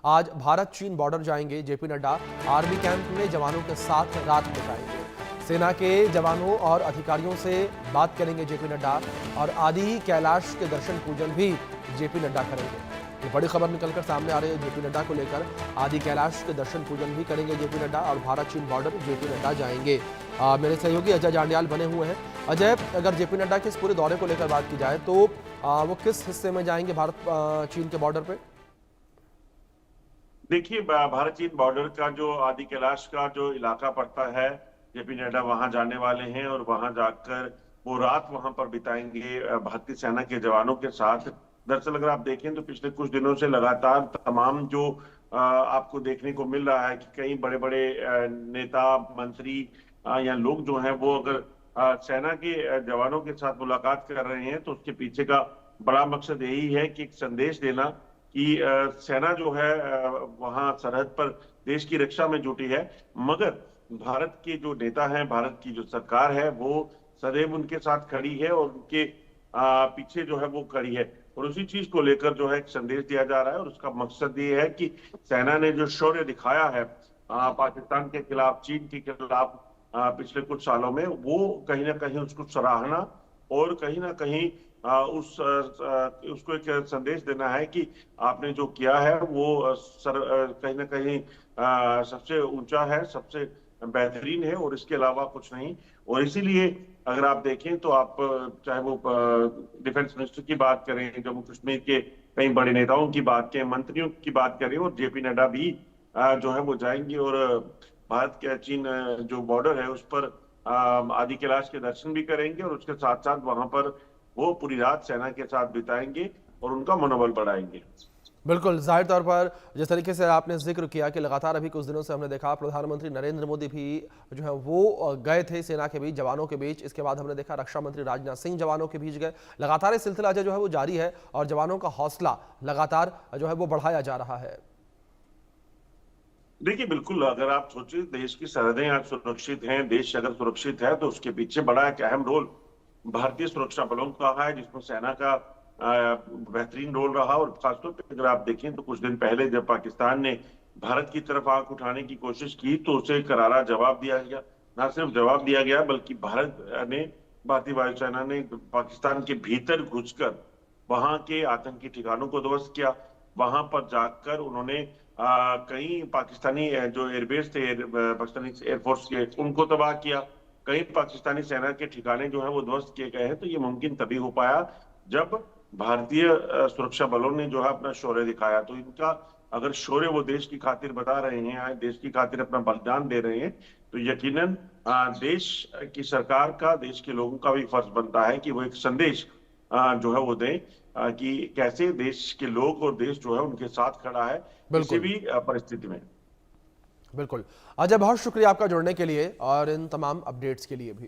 आज भारत चीन बॉर्डर जाएंगे जेपी नड्डा। आर्मी कैंप में जवानों के साथ रात बिताएंगे। सेना के जवानों और अधिकारियों से बात करेंगे जेपी नड्डा और आदि कैलाश के दर्शन पूजन भी जेपी नड्डा करेंगे। ये बड़ी खबर निकलकर सामने आ रही है जेपी नड्डा को लेकर। आदि कैलाश के दर्शन पूजन भी करेंगे जेपी नड्डा और भारत चीन बॉर्डर जेपी नड्डा जाएंगे। मेरे सहयोगी अजय जांडियाल बने हुए हैं। अजय, अगर जेपी नड्डा के इस पूरे दौरे को लेकर बात की जाए तो वो किस हिस्से में जाएंगे भारत चीन के बॉर्डर पे? देखिए, भारत चीन बॉर्डर का जो आदि कैलाश का जो इलाका पड़ता है, जेपी नड्डा वहां जाने वाले हैं और वहां जाकर वो रात वहां पर बिताएंगे भारतीय सेना के जवानों के साथ। दरअसल अगर आप देखें तो पिछले कुछ दिनों से लगातार तमाम जो आपको देखने को मिल रहा है कि कई बड़े बड़े नेता, मंत्री या लोग जो हैं वो अगर सेना के जवानों के साथ मुलाकात कर रहे हैं तो उसके पीछे का बड़ा मकसद यही है कि एक संदेश देना कि सेना जो है वहां सरहद पर देश की रक्षा में जुटी है। मगर भारत के जो नेता हैं, भारत की जो सरकार है, वो सदैव उनके साथ खड़ी है और उनके पीछे जो है वो खड़ी है। और उसी चीज को लेकर जो है एक संदेश दिया जा रहा है और उसका मकसद ये है कि सेना ने जो शौर्य दिखाया है पाकिस्तान के खिलाफ, चीन के खिलाफ पिछले कुछ सालों में, वो कहीं ना कहीं उसको सराहना और कहीं ना कहीं उसको एक संदेश देना है कि आपने जो किया है वो कहीं ना कहीं सबसे ऊंचा है, सबसे बेहतरीन है और इसके अलावा कुछ नहीं। और इसीलिए अगर आप देखें तो आप चाहे वो डिफेंस मिनिस्टर की बात करें, जम्मू कश्मीर के कई बड़े नेताओं की बात करें, मंत्रियों की बात करें, और जेपी नड्डा भी जो है वो जाएंगे और भारत के चीन जो बॉर्डर है उस पर आदि कैलाश के दर्शन भी करेंगे और उसके साथ साथ वहां पर वो पूरी रात सेना के साथ बिताएंगे और उनका मनोबल बढ़ाएंगे। बिल्कुल, जाहिर तौर पर जिस तरीके से आपने जिक्र किया कि लगातार अभी कुछ दिनों से हमने देखा प्रधानमंत्री नरेंद्र मोदी भी जो है वो गए थे सेना के बीच, जवानों के बीच। इसके बाद हमने देखा रक्षा मंत्री राजनाथ सिंह जवानों के बीच गए। लगातार ये सिलसिला जो है वो जारी है और जवानों का हौसला लगातार जो है वो बढ़ाया जा रहा है। देखिए, बिल्कुल, अगर आप सोचिए देश की सरहदें आज सुरक्षित हैं, देश अगर सुरक्षित है तो उसके पीछे बड़ा एक अहम रोल भारतीय सुरक्षा बलों का है, जिसमें सेना का बेहतरीन रोल रहा। और खासतौर पर अगर आप देखें तो कुछ दिन पहले जब पाकिस्तान ने भारत की तरफ आंख उठाने की कोशिश की तो उसे करारा जवाब दिया गया। न सिर्फ जवाब दिया गया बल्कि भारतीय वायुसेना ने पाकिस्तान के भीतर घुसकर वहां के आतंकी ठिकानों को ध्वस्त किया। वहां पर जाकर उन्होंने कई पाकिस्तानी जो एयरबेस थे, पाकिस्तानी एयरफोर्स के, उनको तबाह किया। कई पाकिस्तानी सेना के ठिकाने जो है वो ध्वस्त किए गए हैं। तो ये मुमकिन तभी हो पाया जब भारतीय सुरक्षा बलों ने जो है अपना शौर्य दिखाया। तो इनका अगर शौर्य वो देश की खातिर बता रहे हैं, देश की खातिर अपना बलिदान दे रहे हैं, तो यकीनन देश की सरकार का, देश के लोगों का भी फर्ज बनता है कि वो एक संदेश जो है वो दें कि कैसे देश के लोग और देश जो है उनके साथ खड़ा है किसी बिल्कुल भी परिस्थिति में। बिल्कुल। अजय, बहुत शुक्रिया आपका जुड़ने के लिए और इन तमाम अपडेट्स के लिए भी।